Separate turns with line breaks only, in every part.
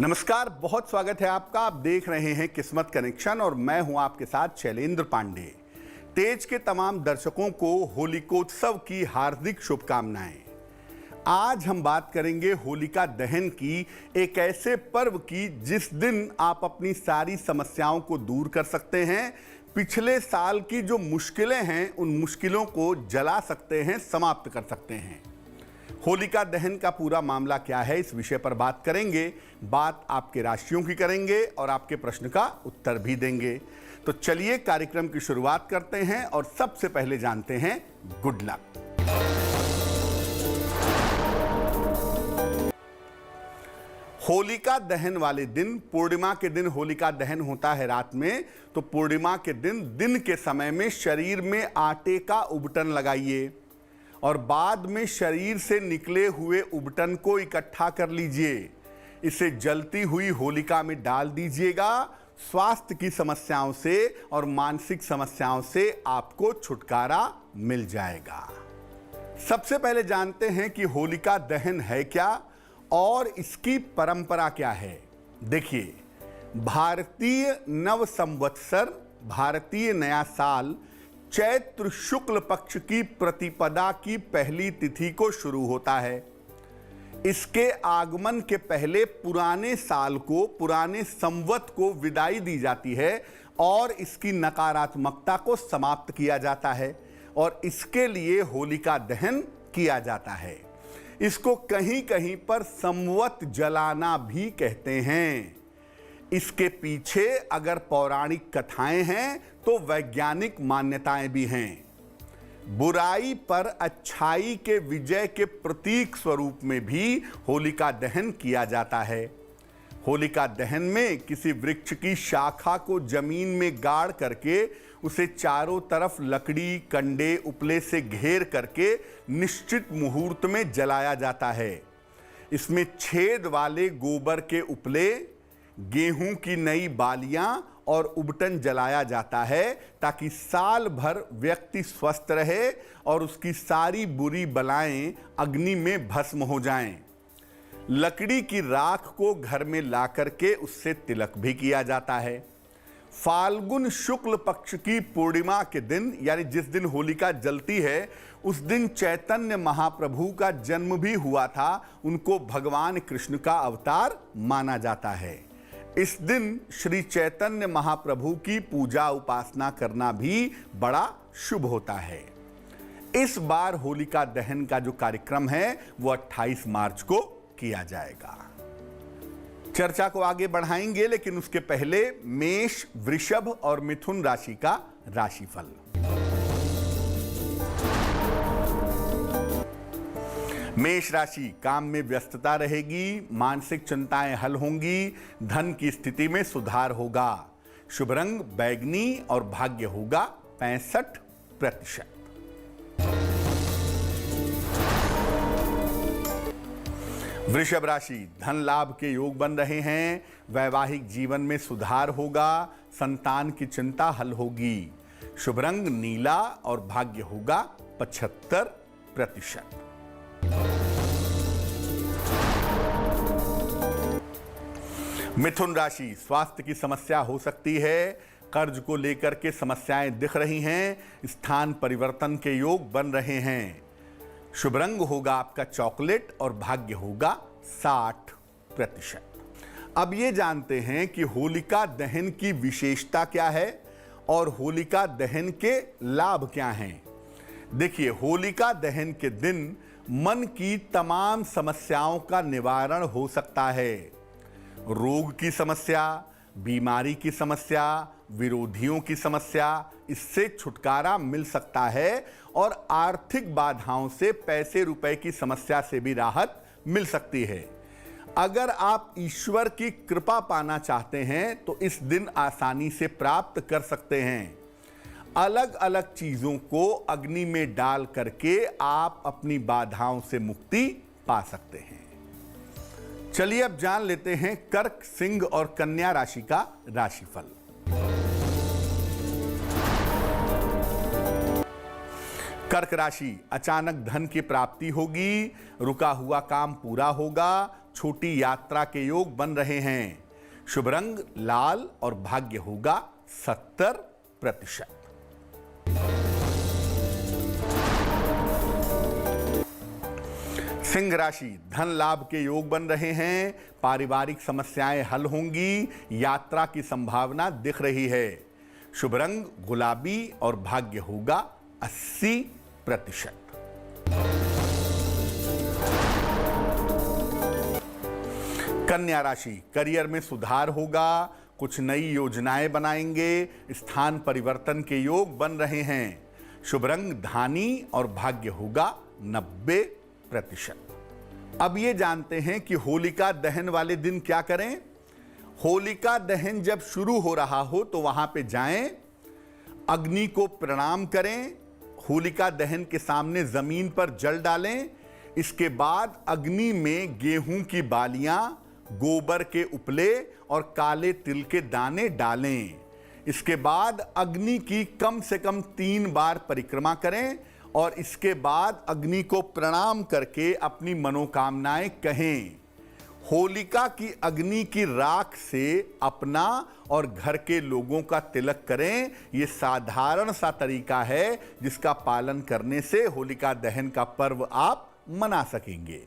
नमस्कार, बहुत स्वागत है आपका। आप देख रहे हैं किस्मत कनेक्शन और मैं हूं आपके साथ शैलेंद्र पांडे। तेज के तमाम दर्शकों को होलिकोत्सव की हार्दिक शुभकामनाएं। आज हम बात करेंगे होलिका दहन की, एक ऐसे पर्व की जिस दिन आप अपनी सारी समस्याओं को दूर कर सकते हैं। पिछले साल की जो मुश्किलें हैं उन मुश्किलों को जला सकते हैं, समाप्त कर सकते हैं। होलिका दहन का पूरा मामला क्या है, इस विषय पर बात करेंगे। बात आपके राशियों की करेंगे और आपके प्रश्न का उत्तर भी देंगे। तो चलिए कार्यक्रम की शुरुआत करते हैं और सबसे पहले जानते हैं गुड लक। होलिका दहन वाले दिन, पूर्णिमा के दिन होलिका दहन होता है रात में, तो पूर्णिमा के दिन के समय में शरीर में आटे का उबटन लगाइए और बाद में शरीर से निकले हुए उबटन को इकट्ठा कर लीजिए। इसे जलती हुई होलिका में डाल दीजिएगा। स्वास्थ्य की समस्याओं से और मानसिक समस्याओं से आपको छुटकारा मिल जाएगा। सबसे पहले जानते हैं कि होलिका दहन है क्या और इसकी परंपरा क्या है। देखिए, भारतीय नव संवत्सर, भारतीय नया साल चैत्र शुक्ल पक्ष की प्रतिपदा की पहली तिथि को शुरू होता है। इसके आगमन के पहले पुराने साल को, पुराने संवत को विदाई दी जाती है और इसकी नकारात्मकता को समाप्त किया जाता है और इसके लिए होलिका दहन किया जाता है। इसको कहीं कहीं पर संवत जलाना भी कहते हैं। इसके पीछे अगर पौराणिक कथाएं हैं तो वैज्ञानिक मान्यताएं भी हैं। बुराई पर अच्छाई के विजय के प्रतीक स्वरूप में भी होलिका दहन किया जाता है। होलिका दहन में किसी वृक्ष की शाखा को जमीन में गाड़ करके उसे चारों तरफ लकड़ी, कंडे, उपले से घेर करके निश्चित मुहूर्त में जलाया जाता है। इसमें छेद वाले गोबर के उपले, गेहूं की नई बालियां और उबटन जलाया जाता है ताकि साल भर व्यक्ति स्वस्थ रहे और उसकी सारी बुरी बलाएं अग्नि में भस्म हो जाएं। लकड़ी की राख को घर में ला करके उससे तिलक भी किया जाता है। फाल्गुन शुक्ल पक्ष की पूर्णिमा के दिन, यानी जिस दिन होलिका जलती है, उस दिन चैतन्य महाप्रभु का जन्म भी हुआ था। उनको भगवान कृष्ण का अवतार माना जाता है। इस दिन श्री चैतन्य महाप्रभु की पूजा उपासना करना भी बड़ा शुभ होता है। इस बार होलिका दहन का जो कार्यक्रम है वो 28 मार्च को किया जाएगा। चर्चा को आगे बढ़ाएंगे, लेकिन उसके पहले मेष, वृषभ और मिथुन राशि का राशिफल। मेष राशि, काम में व्यस्तता रहेगी, मानसिक चिंताएं हल होंगी, धन की स्थिति में सुधार होगा। शुभ रंग बैगनी और भाग्य होगा 65%। वृषभ राशि, धन लाभ के योग बन रहे हैं, वैवाहिक जीवन में सुधार होगा, संतान की चिंता हल होगी। शुभ रंग नीला और भाग्य होगा 75%। मिथुन राशि, स्वास्थ्य की समस्या हो सकती है, कर्ज को लेकर के समस्याएं दिख रही हैं, स्थान परिवर्तन के योग बन रहे हैं। शुभ रंग होगा आपका चॉकलेट और भाग्य होगा 60%। अब ये जानते हैं कि होलिका दहन की विशेषता क्या है और होलिका दहन के लाभ क्या हैं। देखिए, होलिका दहन के दिन मन की तमाम समस्याओं का निवारण हो सकता है। रोग की समस्या, बीमारी की समस्या, विरोधियों की समस्या, इससे छुटकारा मिल सकता है और आर्थिक बाधाओं से, पैसे रुपए की समस्या से भी राहत मिल सकती है। अगर आप ईश्वर की कृपा पाना चाहते हैं तो इस दिन आसानी से प्राप्त कर सकते हैं। अलग अलग चीजों को अग्नि में डाल करके आप अपनी बाधाओं से मुक्ति पा सकते हैं। चलिए अब जान लेते हैं कर्क, सिंह और कन्या राशि का राशिफल। कर्क राशि, अचानक धन की प्राप्ति होगी, रुका हुआ काम पूरा होगा, छोटी यात्रा के योग बन रहे हैं। शुभ रंग लाल और भाग्य होगा 70%। सिंह राशि, धन लाभ के योग बन रहे हैं। पारिवारिक समस्याएं हल होंगी। यात्रा की संभावना दिख रही है। शुभ रंग गुलाबी और भाग्य होगा 80%। कन्या राशि, करियर में सुधार होगा। कुछ नई योजनाएं बनाएंगे। स्थान परिवर्तन के योग बन रहे हैं। शुभ रंग धानी और भाग्य होगा 90%। अब ये जानते हैं कि होलिका दहन वाले दिन क्या करें। होलिका दहन जब शुरू हो रहा हो तो वहां पे जाएं, अग्नि को प्रणाम करें, होलिका दहन के सामने जमीन पर जल डालें। इसके बाद अग्नि में गेहूं की बालियां, गोबर के उपले और काले तिल के दाने डालें। इसके बाद अग्नि की कम से कम 3 बार परिक्रमा करें और इसके बाद अग्नि को प्रणाम करके अपनी मनोकामनाएं कहें। होलिका की अग्नि की राख से अपना और घर के लोगों का तिलक करें। यह साधारण सा तरीका है जिसका पालन करने से होलिका दहन का पर्व आप मना सकेंगे।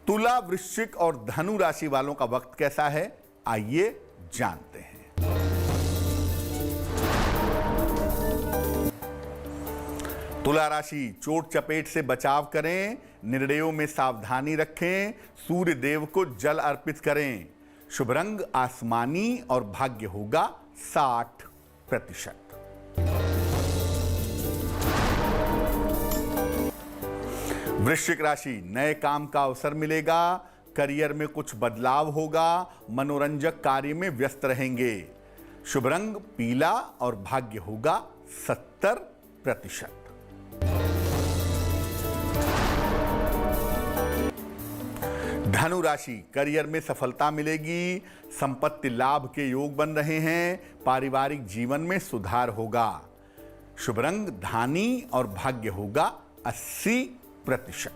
तुला, वृश्चिक और धनु राशि वालों का वक्त कैसा है, आइए जानते हैं। तुला राशि, चोट चपेट से बचाव करें, निर्णयों में सावधानी रखें, सूर्य देव को जल अर्पित करें। शुभ रंग आसमानी और भाग्य होगा 60%। वृश्चिक राशि, नए काम का अवसर मिलेगा। करियर में कुछ बदलाव होगा। मनोरंजक कार्य में व्यस्त रहेंगे। शुभ रंग पीला और भाग्य होगा 70%। धनु राशि, करियर में सफलता मिलेगी। संपत्ति लाभ के योग बन रहे हैं। पारिवारिक जीवन में सुधार होगा। शुभ रंग धानी और भाग्य होगा 80%।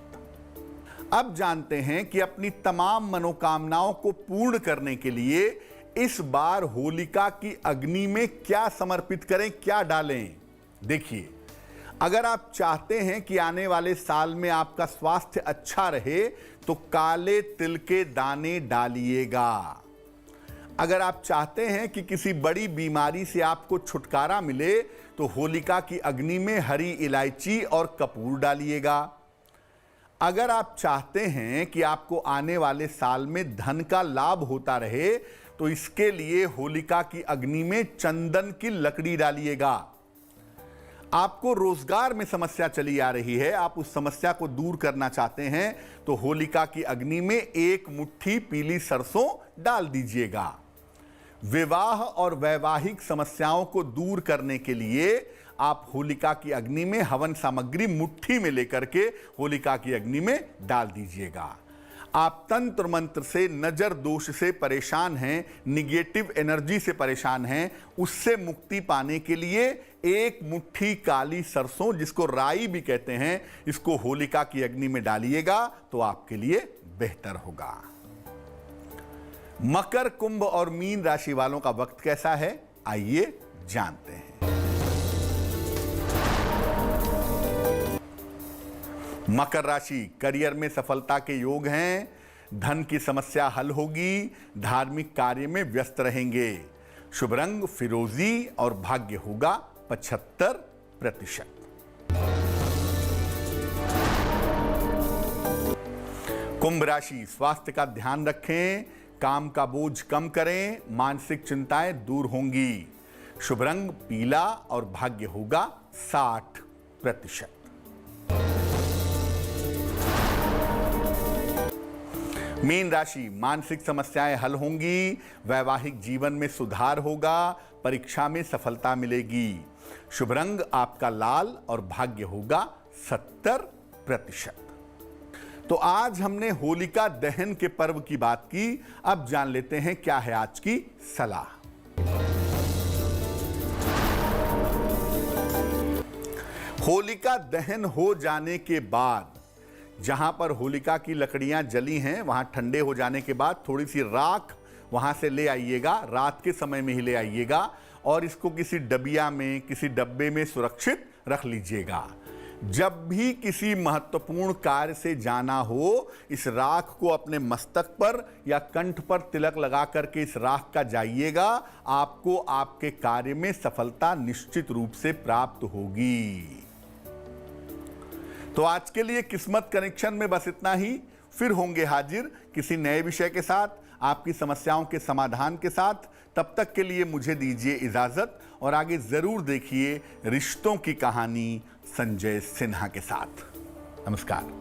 अब जानते हैं कि अपनी तमाम मनोकामनाओं को पूर्ण करने के लिए इस बार होलिका की अग्नि में क्या समर्पित करें, क्या डालें। देखिए, अगर आप चाहते हैं कि आने वाले साल में आपका स्वास्थ्य अच्छा रहे तो काले तिल के दाने डालिएगा। अगर आप चाहते हैं कि किसी बड़ी बीमारी से आपको छुटकारा मिले तो होलिका की अग्नि में हरी इलायची और कपूर डालिएगा। अगर आप चाहते हैं कि आपको आने वाले साल में धन का लाभ होता रहे तो इसके लिए होलिका की अग्नि में चंदन की लकड़ी डालिएगा। आपको रोजगार में समस्या चली आ रही है, आप उस समस्या को दूर करना चाहते हैं तो होलिका की अग्नि में 1 मुट्ठी पीली सरसों डाल दीजिएगा। विवाह और वैवाहिक समस्याओं को दूर करने के लिए आप होलिका की अग्नि में हवन सामग्री मुट्ठी में लेकर के होलिका की अग्नि में डाल दीजिएगा। आप तंत्र मंत्र से, नजर दोष से परेशान हैं, निगेटिव एनर्जी से परेशान हैं, उससे मुक्ति पाने के लिए 1 मुट्ठी काली सरसों, जिसको राई भी कहते हैं, इसको होलिका की अग्नि में डालिएगा तो आपके लिए बेहतर होगा। मकर, कुंभ और मीन राशि वालों का वक्त कैसा है, आइए जानते हैं। मकर राशि, करियर में सफलता के योग हैं। धन की समस्या हल होगी। धार्मिक कार्य में व्यस्त रहेंगे। शुभ रंग फिरोजी और भाग्य होगा 75%। कुंभ राशि, स्वास्थ्य का ध्यान रखें, काम का बोझ कम करें, मानसिक चिंताएं दूर होंगी। शुभ रंग पीला और भाग्य होगा 60%। मीन राशि, मानसिक समस्याएं हल होंगी। वैवाहिक जीवन में सुधार होगा। परीक्षा में सफलता मिलेगी। शुभ रंग आपका लाल और भाग्य होगा 70%। तो आज हमने होलिका दहन के पर्व की बात की। अब जान लेते हैं क्या है आज की सलाह। होलिका दहन हो जाने के बाद जहां पर होलिका की लकड़ियां जली हैं वहां ठंडे हो जाने के बाद थोड़ी सी राख वहां से ले आइएगा, रात के समय में ही ले आइएगा और इसको किसी डबिया में, किसी डब्बे में सुरक्षित रख लीजिएगा। जब भी किसी महत्वपूर्ण कार्य से जाना हो, इस राख को अपने मस्तक पर या कंठ पर तिलक लगा करके इस राख का जाइएगा। आपको आपके कार्य में सफलता निश्चित रूप से प्राप्त होगी। तो आज के लिए किस्मत कनेक्शन में बस इतना ही। फिर होंगे हाजिर किसी नए विषय के साथ, आपकी समस्याओं के समाधान के साथ। तब तक के लिए मुझे दीजिए इजाजत और आगे जरूर देखिए रिश्तों की कहानी संजय सिन्हा के साथ। नमस्कार।